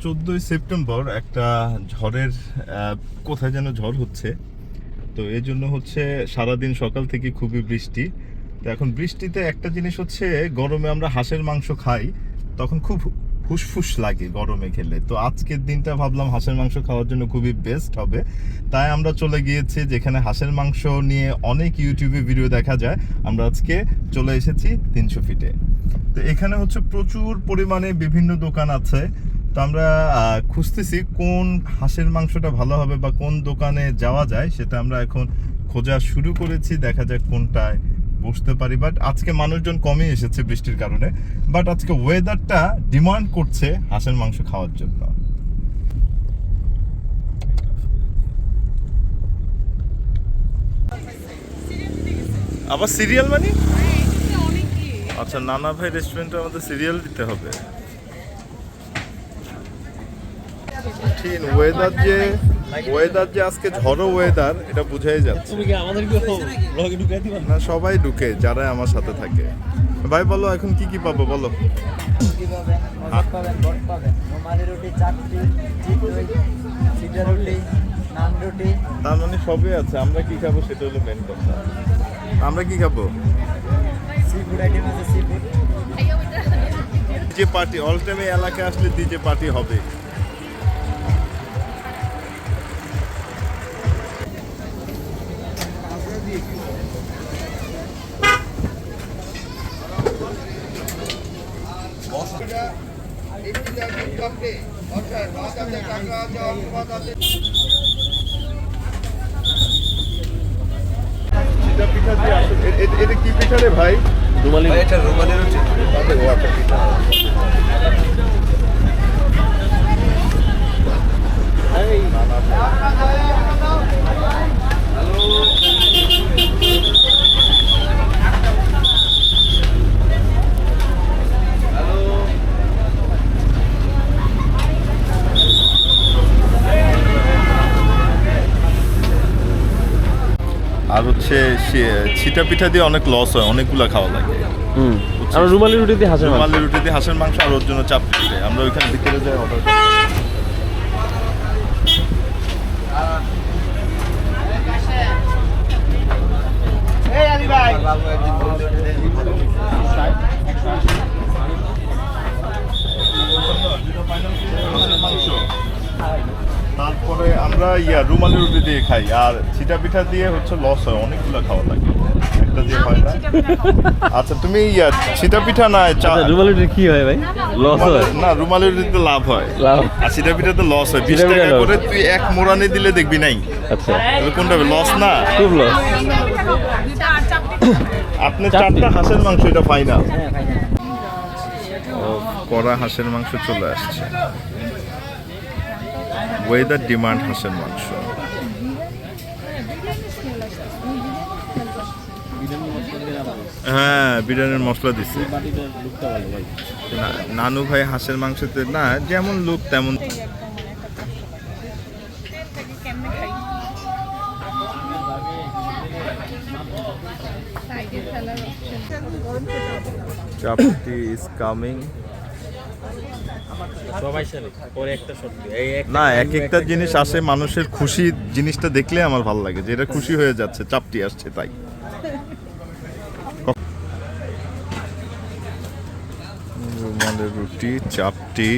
14ই September একটা ঝড়ের কোথায় যেন ঝড় হচ্ছে, তো এই জন্য হচ্ছে সারাদিন সকাল থেকে খুবই বৃষ্টি। তো এখন বৃষ্টিতে একটা জিনিস হচ্ছে, গরমে আমরা হাঁসের মাংস খাই তখন খুব ফুসফুস লাগে গরমে খেলে। তো আজকের দিনটা ভাবলাম হাঁসের মাংস খাওয়ার জন্য খুবই বেস্ট হবে, তাই আমরা চলে গিয়েছি যেখানে হাঁসের মাংস নিয়ে অনেক ইউটিউবে ভিডিও দেখা যায়। আমরা আজকে চলে এসেছি 300 ফিটে। তো এখানে হচ্ছে প্রচুর পরিমাণে বিভিন্ন দোকান আছে। তো আমরা খুঁজতেছি কোন হাঁসের মাংসটা ভালো হবে বা কোন দোকানে যাওয়া যায়, সেটা আমরা এখন খোঁজা শুরু করেছি। দেখা যাক কোনটায় বসতে পারি। বাট আজকে মানুষজন কমই এসেছে বৃষ্টির কারণে, বাট আজকে ওয়েদারটা ডিমান্ড করছে হাঁসের মাংস খাওয়ার জন্য। আবার সিরিয়াল মানে? আচ্ছা, নানা ভাই রেস্টুরেন্টে আমাদের সিরিয়াল দিতে হবে। ওয়েদার যে আজকে ঝড়ো ওয়েদার, এটা বুঝাই যাচ্ছে। না, সবাই ঢুকে যারা আমার সাথে থাকে। ভাই বলো এখন কি কি পাবো বলো। তার মানে সবই আছে। আমরা কি খাবো সেটা হলো মেন কথা। আমরা কি খাবো? ডিজে পার্টি অল টাইম এই এলাকায় আসলে ডিজে পার্টি হবে। এটা কি পিঠা রে ভাই? রুমালি। এটা রুমালি রুটি। আর হচ্ছে ছিটা পিঠা দিয়ে অনেক লস হয়, অনেকগুলা খাওয়া লাগে। আর রুমালি রুটি দিয়ে হাঁসের মাংস আর ওর জন্য চাপ পিঠে। আমরা ওইখানে ভিতরে যাই অর্ডার করি। তারপরে আমরা রুমালি রুটি দিয়ে খাই। আর ছিটা পিঠা দিয়ে হচ্ছে লস হয়, অনেকগুলো খাওয়া লাগে, একটা দিয়ে হয় না। আচ্ছা তুমি ছিটা পিঠা না রুমালি রুটি কি হয় ভাই? লস হয় না, রুমালি রুটিতে লাভ হয়, আর ছিটা পিঠাতে লস হয়। 20 টাকা করে তুই এক মোড়ানি দিলে দেখবি নাই। আচ্ছা, তাহলে কোনটা লস না? খুব লস। আপনি 4টা হাঁসের মাংস, এটা ফাইনাল। কড়া হাঁসের মাংস চলে আসছে। ওয়েদার ডিমান্ড হাঁসের মাংস। হ্যাঁ, বিরিয়ানির মশলা দিচ্ছে। নানু ভাই হাঁসের মাংসতে না যেমন লুক তেমন। চাপটি ইজ কামিং। না, এক একটা জিনিস আসে মানুষের খুশি জিনিসটা দেখলে আমার ভালো লাগে, যে এটা খুশি হয়ে যাচ্ছে, চাপটি আসছে তাই। রুমালের রুটি, চাপটি,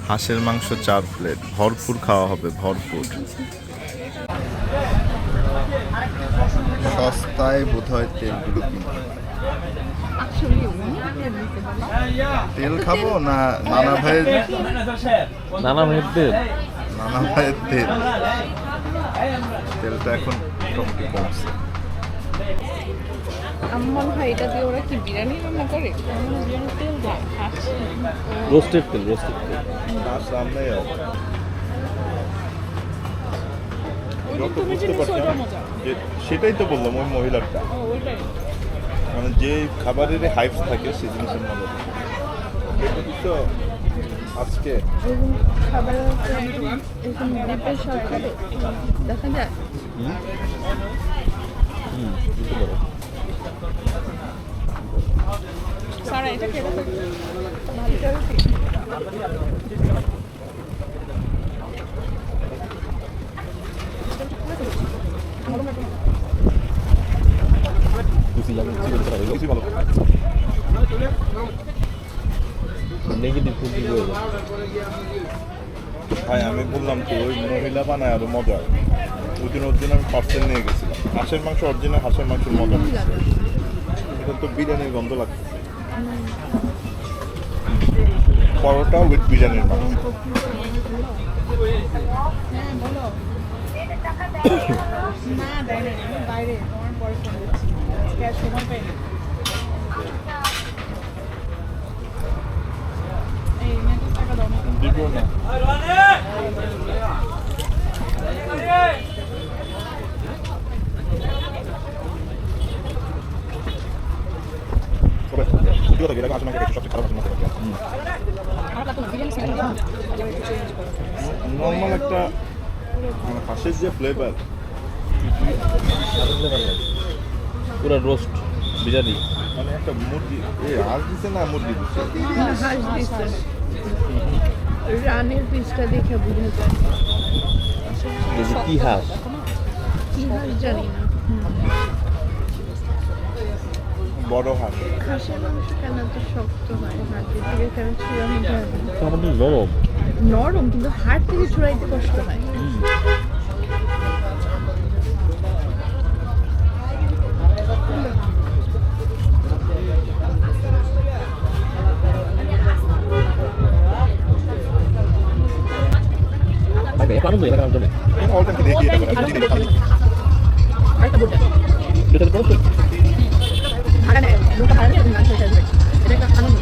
হাঁসের মাংস 4 প্লেট, ভরপুর খাওয়া হবে, ভরপুর। সস্তায় বোধহয় তেলগুলো কিনতে। তেল খাবো না নানা ভাইয়ের তেল। তেলটা এখন মোটামুটি কমছে। আমার ভাই এটা দিয়ে ওরা কি বিরিয়ানি রান্না করে? রোস্টেড তেল। সেটাই তো বললাম, ওই মহিলাটা মানে যে খাবারের হাইপস থাকে সেই জিনিসের মধ্যে তো আজকে দেখা যায়। সারা এটা খেতে ভালো নেগেটিভ ফুড ভাই আমি বললাম তো ওই মহিলা বানায় আরো মজা ওই দিন ওর জন্য আমি পার্সেল নিয়ে গেছিলাম হাঁসের মাংস অরিজিনাল হাঁসের মাংসের মজা এখন তো বিরিয়ানির গন্ধ লাগছে পরোটা উইথ বিরিয়ানির মাংস না দেয় না আমি বাইরে আমার পরে ফোন দিচ্ছি আজকে আর সময় পাইনি এই মেয়েকে টাকা দাও না দিব না নর্মাল একটা মানে হাঁসের যে ফ্লেভার পুরো রোস্ট বিরিয়ানি মানে একটা মুরগি হাঁস দিছে না মুরগি দিচ্ছে হাঁস দিচ্ছে রানের পিসটা দেখে বুঝে যায় কি হাঁস কি হাঁস জানি না বড় হাঁস হাঁসের মাংস কেন এত শক্ত হয় হাতের থেকে কেন ছুড়ানো যায় না আমাদের নরম নরম কিন্তু হাড় থেকে ছুড়াইতে কষ্ট হয় পারুন তো এলাকার জন্য অল টাইম দেখি এটা করে জিনিস খালি আরেকটা বলতে এটা তো ভাড়া নেয় দুটো ভাড়া নিয়ে গান শেষ আসবে এটা একটা আনন্দ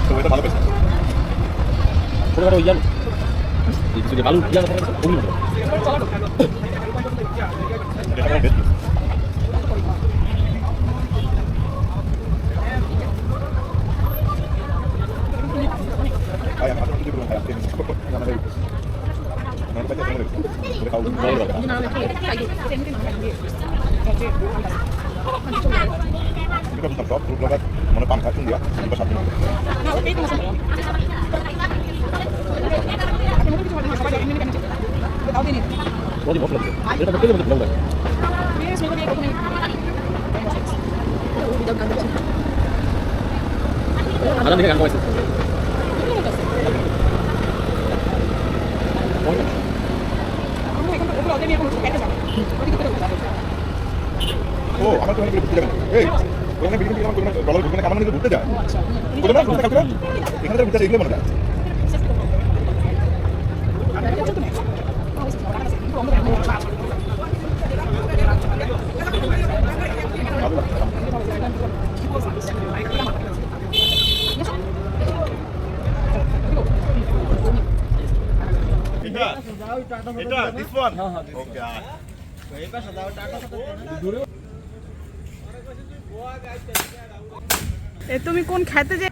তো এটা ভালো পেছে ছোটখাটো ইয়ান এই বালু ইয়ান করি না এটা ভালো পেছে আয়া হাতে দিবো খাই আপনি আমাদের মানে পাইতে কেমন রেখে করে খাও ভালো লাগে না আমি খাই সেন্টি না খাই এটা তো সব গ্রুপ লাগা মানে পান খাচ্ছেন দিয়া বা সাথে না এই তো মশলা বডি মশলা এটা তো তেলের মধ্যে লঙ্কা আদান থেকে গান গাইছে ও আমার তো অনেক ঘুরতে যাবেন এই ওখানে বিল্ডিং আমার কোনো ডলার ঘুরতে কামানো নিয়ে ঘুরতে যায় কোথাও না ঘুরতে কাউকে এখানে তো ঘুরতে এগুলো মনে যায় এটা দিস ওয়ান ওকে তুমি কোন খেতে যে